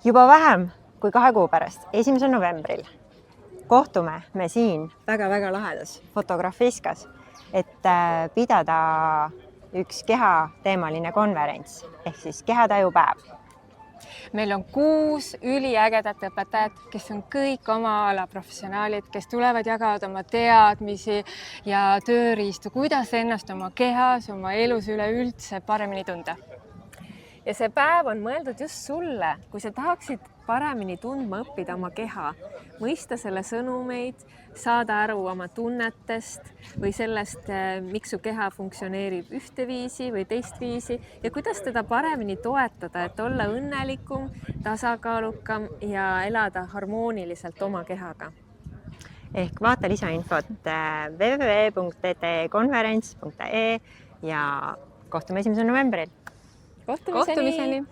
Juba vähem kui 2 kuu pärast, 1. novembril kohtume me siin väga-väga lahedas Fotografiskas, et pidada üks kehateemaline konverents ehk siis kehatajupäev. Meil on 6 üliägedat õpetajat, kes on kõik oma ala professionaalid, kes tulevad jagavad oma teadmisi ja tööriistu, kuidas ennast oma kehas, oma elus üleüldse paremini tunda. Ja see päev on mõeldud just sulle, kui sa tahaksid paremini tundma õppida oma keha, mõista selle sõnumeid, saada aru oma tunnetest või sellest, miks su keha funktsioneerib ühteviisi või teistviisi ja kuidas teda paremini toetada, et olla õnnelikum, tasakaalukam ja elada harmooniliselt oma kehaga. Ehk vaata lisainfot www.ttkonverents.ee ja kohtume 1. novembril. Kohtumiseni!